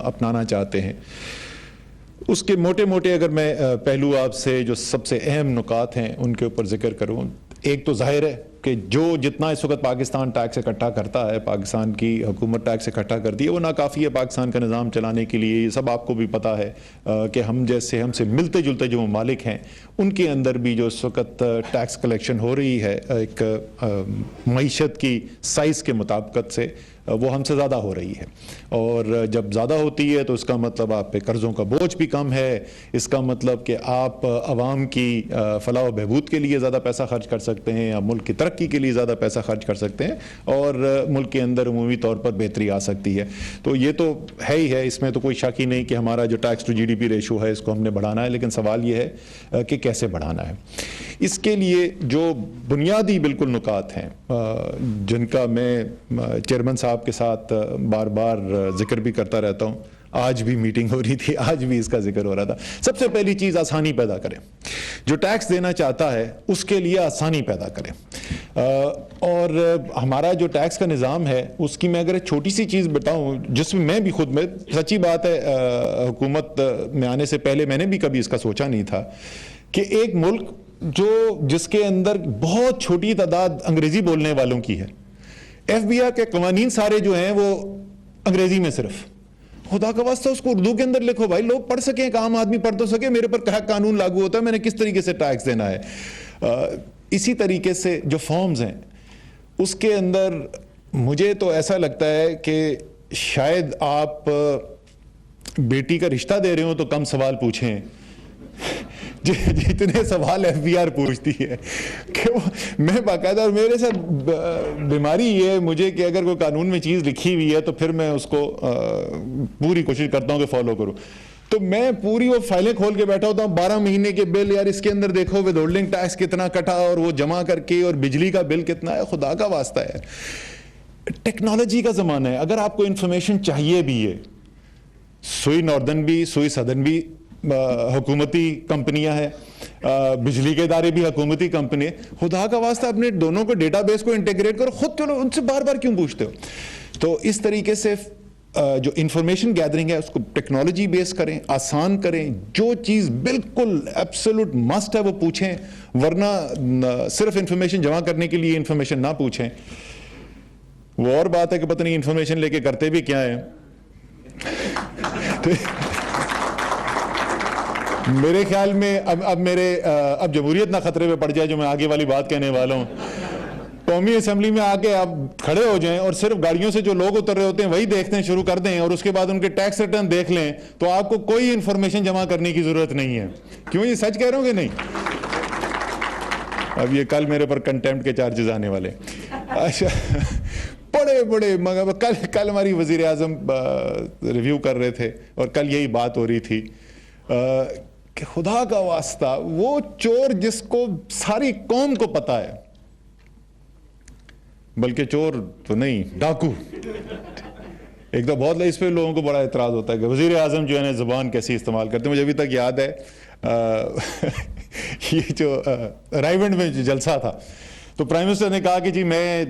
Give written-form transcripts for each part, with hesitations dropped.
اپنانا چاہتے ہیں. اس کے موٹے موٹے اگر میں پہلو آپ سے جو سب سے اہم نکات ہیں ان کے اوپر ذکر کروں، ایک تو ظاہر ہے کہ جو جتنا اس وقت پاکستان ٹیکس اکٹھا کرتا ہے، پاکستان کی حکومت ٹیکس اکٹھا کرتی ہے، وہ ناکافی ہے پاکستان کا نظام چلانے کے لیے. یہ سب آپ کو بھی پتہ ہے کہ ہم سے ملتے جلتے جو ممالک ہیں ان کے اندر بھی جو اس وقت ٹیکس کلیکشن ہو رہی ہے ایک معیشت کی سائز کے مطابقت سے وہ ہم سے زیادہ ہو رہی ہے. اور جب زیادہ ہوتی ہے تو اس کا مطلب آپ پہ قرضوں کا بوجھ بھی کم ہے، اس کا مطلب کہ آپ عوام کی فلاح و بہبود کے لیے زیادہ پیسہ خرچ کر سکتے ہیں یا ملک کی ترقی کے لیے زیادہ پیسہ خرچ کر سکتے ہیں اور ملک کے اندر عمومی طور پر بہتری آ سکتی ہے. تو یہ تو ہے ہی ہے، اس میں تو کوئی شک ہی نہیں کہ ہمارا جو ٹیکس ٹو جی ڈی پی ریشو ہے اس کو ہم نے بڑھانا ہے. لیکن سوال یہ ہے کہ کیسے بڑھانا ہے. اس کے لیے جو بنیادی بالکل نکات ہیں جن کا میں چیئرمین صاحب کے ساتھ بار بار ذکر بھی کرتا رہتا ہوں، آج بھی میٹنگ ہو رہی تھی، آج بھی اس کا ذکر ہو رہا تھا. سب سے پہلی چیز آسانی پیدا کریں. جو ٹیکس دینا چاہتا ہے اس کے لیے آسانی پیدا کریں. اور ہمارا جو ٹیکس کا نظام ہے اس کی میں اگر ایک چھوٹی سی چیز بتاؤں جس میں بھی خود میں سچی بات ہے حکومت میں آنے سے پہلے میں نے بھی کبھی اس کا سوچا نہیں تھا کہ ایک ملک جس کے اندر بہت چھوٹی تعداد انگریزی بولنے والوں کی ہے، ایف بی آئی کے قوانین سارے جو ہیں وہ انگریزی میں، صرف خدا کا واسطہ اس کو اردو کے اندر لکھو بھائی، لوگ پڑھ سکیں، ایک عام آدمی پڑھ تو سکے میرے پر کیا قانون لاگو ہوتا ہے، میں نے کس طریقے سے ٹیکس دینا ہے. اسی طریقے سے جو فارمز ہیں اس کے اندر مجھے تو ایسا لگتا ہے کہ شاید آپ بیٹی کا رشتہ دے رہے ہو تو کم سوال پوچھیں جتنے سوال ایف بی آر پوچھتی ہے. کہ میں باقاعدہ، اور میرے ساتھ بیماری یہ ہے مجھے کہ اگر کوئی قانون میں چیز لکھی ہوئی ہے تو پھر میں اس کو پوری کوشش کرتا ہوں کہ فالو کروں. تو میں پوری وہ فائلیں کھول کے بیٹھا ہوتا ہوں، 12 مہینے کے بل، یار اس کے اندر دیکھو ود ہولڈنگ ٹیکس کتنا کٹا اور وہ جمع کر کے، اور بجلی کا بل کتنا ہے. خدا کا واسطہ ہے، ٹیکنالوجی کا زمانہ ہے. اگر آپ کو انفارمیشن چاہیے بھی ہے، سوئی ناردرن بھی سوئی سدرن بھی حکومتی کمپنیاں ہیں، بجلی کے ادارے بھی حکومتی کمپنی ہے. خدا کا واسطہ اپنے دونوں کو ڈیٹا بیس کو انٹیگریٹ کرو خود، چلو ان سے بار بار کیوں پوچھتے ہو. تو اس طریقے سے جو انفارمیشن گیدرنگ ہے اس کو ٹیکنالوجی بیس کریں، آسان کریں. جو چیز بالکل ایبسولوٹ مسٹ ہے وہ پوچھیں، ورنہ صرف انفارمیشن جمع کرنے کے لیے انفارمیشن نہ پوچھیں. وہ اور بات ہے کہ پتہ نہیں انفارمیشن لے کے کرتے بھی کیا ہیں. میرے خیال میں اب جمہوریت نہ خطرے پہ پڑ جائے جو میں آگے والی بات کہنے والا ہوں. قومی اسمبلی میں آ کے آپ کھڑے ہو جائیں اور صرف گاڑیوں سے جو لوگ اتر رہے ہوتے ہیں وہی دیکھتے شروع کر دیں اور اس کے بعد ان کے ٹیکس ریٹرن دیکھ لیں تو آپ کو کوئی انفارمیشن جمع کرنے کی ضرورت نہیں ہے. کیوں، یہ سچ کہہ رہا ہوں کہ نہیں؟ اب یہ کل میرے پر کنٹیمپٹ کے چارجز آنے والے. اچھا، بڑے مگر کل ہماری وزیر اعظم ریویو کر رہے تھے اور کل یہی بات ہو رہی تھی کہ خدا کا واسطہ وہ چور جس کو ساری قوم کو پتا ہے، بلکہ چور تو نہیں، ڈاکو. ایک تو بہت اس پہ لوگوں کو بڑا اعتراض ہوتا ہے کہ وزیر اعظم جو ہے نا زبان کیسی استعمال کرتے ہیں. مجھے ابھی تک یاد ہے یہ جو رائیونڈ میں جلسہ تھا تو پرائم منسٹر نے کہا کہ جی میں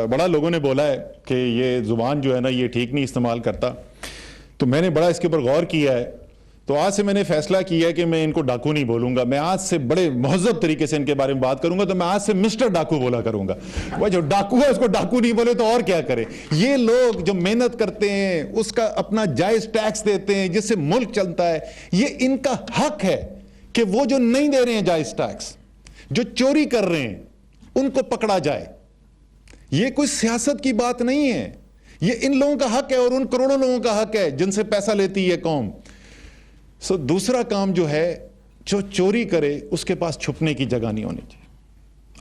بڑا لوگوں نے بولا ہے کہ یہ زبان جو ہے نا یہ ٹھیک نہیں استعمال کرتا. تو میں نے بڑا اس کے اوپر غور کیا ہے. تو آج سے میں نے فیصلہ کیا ہے کہ میں ان کو ڈاکو نہیں بولوں گا. میں آج سے بڑے مہذب طریقے سے ان کے بارے میں بات کروں گا. تو میں آج سے مسٹر ڈاکو بولا کروں گا. وہ جو ڈاکو ہے اس کو ڈاکو نہیں بولے تو اور کیا کرے. یہ لوگ جو محنت کرتے ہیں اس کا اپنا جائز ٹیکس دیتے ہیں جس سے ملک چلتا ہے، یہ ان کا حق ہے کہ وہ جو نہیں دے رہے ہیں جائز ٹیکس، جو چوری کر رہے ہیں، ان کو پکڑا جائے. یہ کوئی سیاست کی بات نہیں ہے، یہ ان لوگوں کا حق ہے اور ان کروڑوں لوگوں کا حق ہے جن سے پیسہ لیتی ہے قوم. دوسرا کام جو ہے، جو چوری کرے اس کے پاس چھپنے کی جگہ نہیں ہونی چاہیے.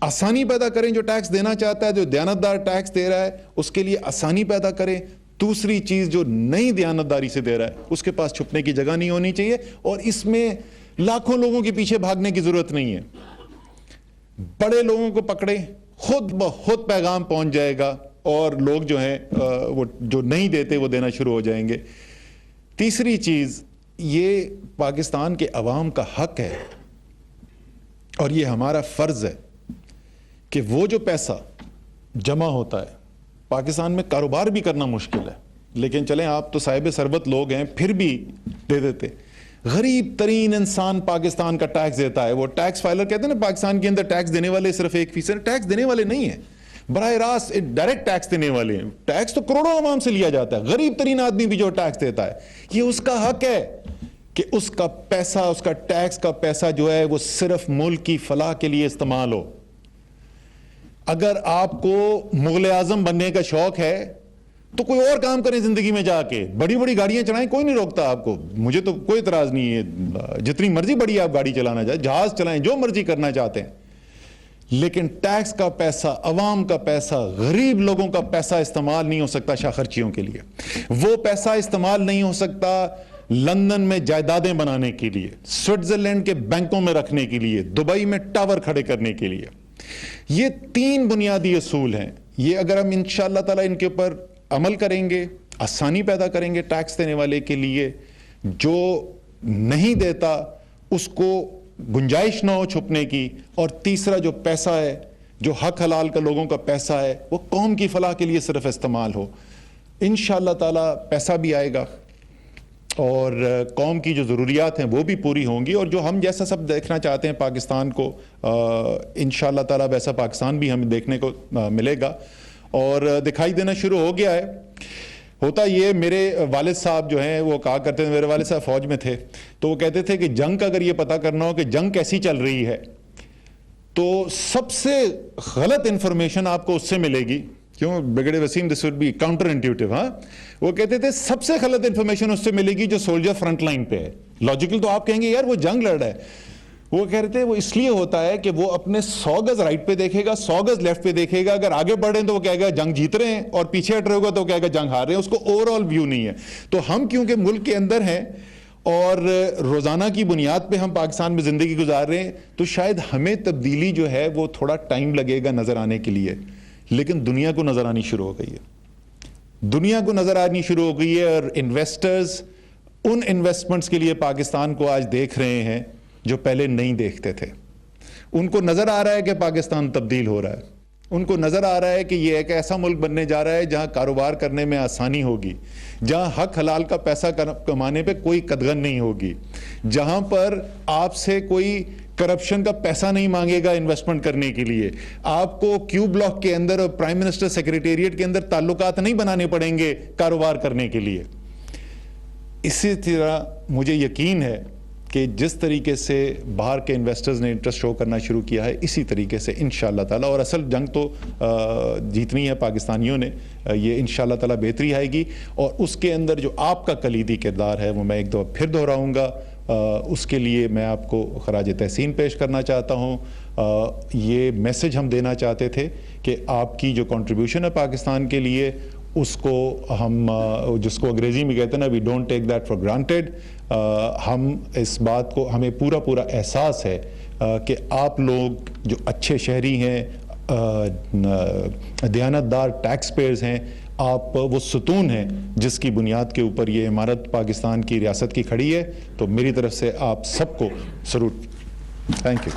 آسانی پیدا کریں. جو ٹیکس دینا چاہتا ہے، جو دیانتدار ٹیکس دے رہا ہے، اس کے لیے آسانی پیدا کریں. دوسری چیز، جو نئی دیانتداری سے دے رہا ہے اس کے پاس چھپنے کی جگہ نہیں ہونی چاہیے. اور اس میں لاکھوں لوگوں کے پیچھے بھاگنے کی ضرورت نہیں ہے. بڑے لوگوں کو پکڑے، خود بخود پیغام پہنچ جائے گا اور لوگ جو ہیں وہ جو نہیں دیتے وہ دینا شروع ہو جائیں گے. تیسری چیز، یہ پاکستان کے عوام کا حق ہے اور یہ ہمارا فرض ہے کہ وہ جو پیسہ جمع ہوتا ہے، پاکستان میں کاروبار بھی کرنا مشکل ہے. لیکن چلیں آپ تو صاحب ثروت لوگ ہیں پھر بھی دے دیتے. غریب ترین انسان پاکستان کا ٹیکس دیتا ہے. وہ ٹیکس فائلر کہتے ہیں نا پاکستان کے اندر ٹیکس دینے والے صرف 1%. ٹیکس دینے والے نہیں ہیں, براہ راست ڈائریکٹ ٹیکس دینے والے ہیں. ٹیکس تو کروڑوں عوام سے لیا جاتا ہے. غریب ترین آدمی بھی جو ٹیکس دیتا ہے, یہ اس کا حق ہے کہ اس کا پیسہ, اس کا ٹیکس کا پیسہ جو ہے وہ صرف ملک کی فلاح کے لیے استعمال ہو. اگر آپ کو مغل اعظم بننے کا شوق ہے تو کوئی اور کام کریں زندگی میں جا کے, بڑی بڑی گاڑیاں چلائیں, کوئی نہیں روکتا آپ کو. مجھے تو کوئی اعتراض نہیں ہے, جتنی مرضی بڑی آپ گاڑی چلانا چاہیں, جہاز چلائیں, جو مرضی کرنا چاہتے ہیں. لیکن ٹیکس کا پیسہ, عوام کا پیسہ, غریب لوگوں کا پیسہ استعمال نہیں ہو سکتا شاہ خرچیوں کے لیے. وہ پیسہ استعمال نہیں ہو سکتا لندن میں جائیدادیں بنانے کے لیے, سوئٹزرلینڈ کے بینکوں میں رکھنے کے لیے, دبئی میں ٹاور کھڑے کرنے کے لیے. یہ 3 بنیادی اصول ہیں. یہ اگر ہم انشاءاللہ تعالی ان کے اوپر عمل کریں گے, آسانی پیدا کریں گے ٹیکس دینے والے کے لیے, جو نہیں دیتا اس کو گنجائش نہ ہو چھپنے کی, اور تیسرا جو پیسہ ہے, جو حق حلال کا لوگوں کا پیسہ ہے, وہ قوم کی فلاح کے لیے صرف استعمال ہو, انشاءاللہ تعالی پیسہ بھی آئے گا اور قوم کی جو ضروریات ہیں وہ بھی پوری ہوں گی. اور جو ہم جیسا سب دیکھنا چاہتے ہیں پاکستان کو, انشاءاللہ تعالی ویسا پاکستان بھی ہمیں دیکھنے کو ملے گا اور دکھائی دینا شروع ہو گیا ہے. ہوتا یہ, میرے والد صاحب جو ہیں وہ کہا کرتے تھے, میرے والد صاحب فوج میں تھے, تو وہ کہتے تھے کہ جنگ کا اگر یہ پتہ کرنا ہو کہ جنگ کیسی چل رہی ہے تو سب سے غلط انفارمیشن آپ کو اس سے ملے گی. کیوں بگڑے Wasim, this would be counterintuitive. ہاں, وہ کہتے تھے سب سے غلط انفارمیشن اس سے ملے گی جو سولجر فرنٹ لائن پہ ہے. لاجیکل تو آپ کہیں گے یار وہ جنگ لڑ رہا ہے. وہ کہہ رہے تھے وہ اس لیے ہوتا ہے کہ وہ اپنے 100 گز رائٹ پہ دیکھے گا, 100 گز لیفٹ پہ دیکھے گا. اگر آگے بڑھ رہے ہیں تو وہ کہے گا جنگ جیت رہے ہیں, اور پیچھے ہٹ رہے ہوگا تو وہ کہے گا جنگ ہار رہے ہیں. اس کو اوور آل ویو نہیں ہے. تو ہم کیونکہ ملک کے اندر ہیں اور روزانہ کی بنیاد پہ ہم پاکستان میں زندگی گزار رہے ہیں, تو شاید ہمیں تبدیلی جو ہے وہ تھوڑا ٹائم لگے گا نظر آنے کے لیے. لیکن دنیا کو نظر آنی شروع ہو گئی ہے, دنیا کو نظر آنی شروع ہو گئی ہے. اور انویسٹرز ان انویسٹمنٹس کے لیے پاکستان کو آج دیکھ رہے ہیں جو پہلے نہیں دیکھتے تھے. ان کو نظر آ رہا ہے کہ پاکستان تبدیل ہو رہا ہے. ان کو نظر آ رہا ہے کہ یہ ایک ایسا ملک بننے جا رہا ہے جہاں کاروبار کرنے میں آسانی ہوگی, جہاں حق حلال کا پیسہ کمانے پہ کوئی قدغن نہیں ہوگی, جہاں پر آپ سے کوئی کرپشن کا پیسہ نہیں مانگے گا انویسٹمنٹ کرنے کے لیے. آپ کو کیو بلاک کے اندر اور پرائم منسٹر سیکریٹریٹ کے اندر تعلقات نہیں بنانے پڑیں گے کاروبار کرنے کے لیے. اسی طرح مجھے یقین ہے کہ جس طریقے سے باہر کے انویسٹرز نے انٹرسٹ شو کرنا شروع کیا ہے, اسی طریقے سے انشاءاللہ تعالی, اور اصل جنگ تو جیتنی ہے پاکستانیوں نے, یہ انشاءاللہ تعالی بہتری آئے گی. اور اس کے اندر جو آپ کا کلیدی کردار ہے وہ میں ایک دفعہ پھر دہراؤں گا, اس کے لیے میں آپ کو خراج تحسین پیش کرنا چاہتا ہوں. یہ میسج ہم دینا چاہتے تھے کہ آپ کی جو کنٹریبیوشن ہے پاکستان کے لیے, اس کو ہم, جس کو انگریزی میں کہتے ہیں نا, we don't take that for granted. ہم اس بات کو, ہمیں پورا احساس ہے کہ آپ لوگ جو اچھے شہری ہیں, دیانتدار ٹیکس پیئرز ہیں, آپ وہ ستون ہیں جس کی بنیاد کے اوپر یہ عمارت پاکستان کی ریاست کی کھڑی ہے. تو میری طرف سے آپ سب کو سلوٹ. Thank you.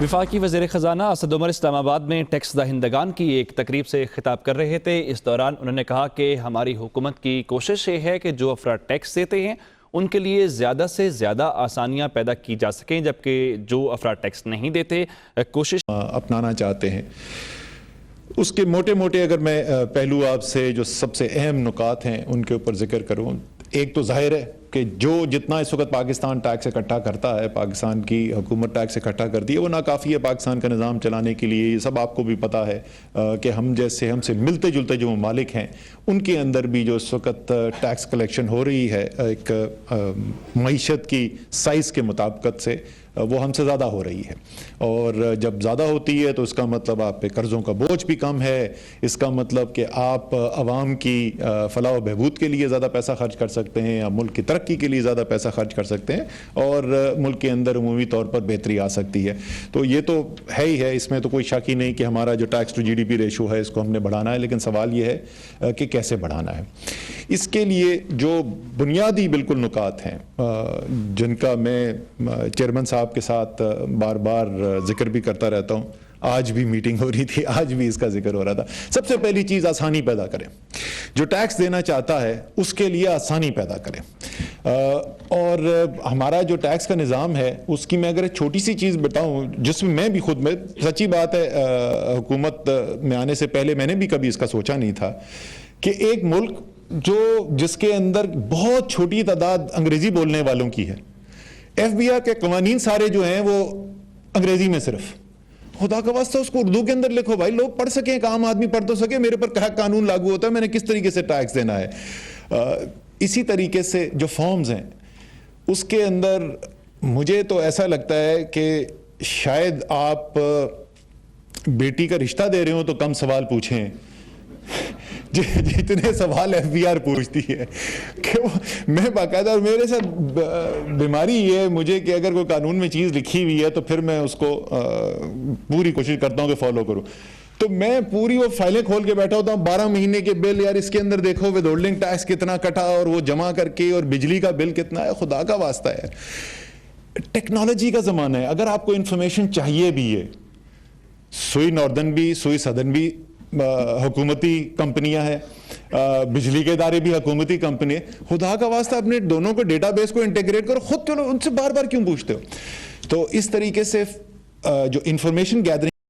وفاقی وزیر خزانہ اسد عمر اسلام آباد میں ٹیکس دہندگان کی ایک تقریب سے خطاب کر رہے تھے. اس دوران انہوں نے کہا کہ ہماری حکومت کی کوشش یہ ہے کہ جو افراد ٹیکس دیتے ہیں ان کے لیے زیادہ سے زیادہ آسانیاں پیدا کی جا سکیں, جبکہ جو افراد ٹیکس نہیں دیتے کوشش اپنانا چاہتے ہیں. اس کے موٹے اگر میں پہلو آپ سے جو سب سے اہم نکات ہیں ان کے اوپر ذکر کروں. ایک تو ظاہر ہے کہ جو جتنا اس وقت پاکستان ٹیکس اکٹھا کرتا ہے, پاکستان کی حکومت ٹیکس اکٹھا کرتی ہے, وہ ناکافی ہے پاکستان کا نظام چلانے کے لیے. یہ سب آپ کو بھی پتہ ہے کہ ہم سے ملتے جلتے جو ممالک ہیں ان کے اندر بھی جو اس وقت ٹیکس کلیکشن ہو رہی ہے ایک معیشت کی سائز کے مطابقت سے, وہ ہم سے زیادہ ہو رہی ہے. اور جب زیادہ ہوتی ہے تو اس کا مطلب آپ پہ قرضوں کا بوجھ بھی کم ہے. اس کا مطلب کہ آپ عوام کی فلاح و بہبود کے لیے زیادہ پیسہ خرچ کر سکتے ہیں, یا ملک کی ترقی کے لیے زیادہ پیسہ خرچ کر سکتے ہیں, اور ملک کے اندر عمومی طور پر بہتری آ سکتی ہے. تو یہ تو ہے ہی ہے, اس میں تو کوئی شک ہی نہیں کہ ہمارا جو ٹیکس ٹو جی ڈی پی ریشو ہے اس کو ہم نے بڑھانا ہے. لیکن سوال یہ ہے کہ کیسے بڑھانا ہے. اس کے لیے جو بنیادی بالکل نکات ہیں جن کا میں چیئرمین صاحب کے ساتھ بار بار ذکر بھی کرتا رہتا ہوں, آج بھی میٹنگ ہو رہی تھی, آج بھی اس کا ذکر ہو رہا تھا. سب سے پہلی چیز آسانی پیدا کریں. جو ٹیکس دینا چاہتا ہے اس کے لیے آسانی پیدا کریں. اور ہمارا جو ٹیکس کا نظام ہے اس کی میں اگر ایک چھوٹی سی چیز بتاؤں جس میں بھی خود میں سچی بات ہے حکومت میں آنے سے پہلے میں نے بھی کبھی اس کا سوچا نہیں تھا کہ ایک ملک جس کے اندر بہت چھوٹی تعداد انگریزی بولنے والوں کی ہے, ایف بی آئی کے قوانین سارے جو ہیں وہ انگریزی میں, صرف خدا کا واسطہ اس کو اردو کے اندر لکھو بھائی, لوگ پڑھ سکیں, ایک عام آدمی پڑھ تو سکے میرے پر کیا قانون لاگو ہوتا ہے, میں نے کس طریقے سے ٹیکس دینا ہے. اسی طریقے سے جو فارمز ہیں اس کے اندر مجھے تو ایسا لگتا ہے کہ شاید آپ بیٹی کا رشتہ دے رہے ہوں تو کم سوال پوچھیں جتنے سوال ایف بی آر پوچھتی ہے. کہ میں باقاعدہ, اور میرے ساتھ بیماری یہ ہے مجھے کہ اگر کوئی قانون میں چیز لکھی ہوئی ہے تو پھر میں اس کو پوری کوشش کرتا ہوں کہ فالو کروں. تو میں پوری وہ فائلیں کھول کے بیٹھا ہوتا ہوں, 12 مہینے کے بل, یار اس کے اندر دیکھو ود ہولڈنگ ٹیکس کتنا کٹا اور وہ جمع کر کے, اور بجلی کا بل کتنا ہے. خدا کا واسطہ ہے, ٹیکنالوجی کا زمانہ ہے. اگر آپ کو انفارمیشن چاہیے بھی ہے, سوئی ناردرن بھی سوئی سدرن بھی حکومتی کمپنیاں ہیں, بجلی کے ادارے بھی حکومتی کمپنی ہے. خدا کا واسطہ اپنے دونوں کو ڈیٹا بیس کو انٹیگریٹ کرو, خود چلو ان سے بار بار کیوں پوچھتے ہو. تو اس طریقے سے جو انفارمیشن گیدرنگ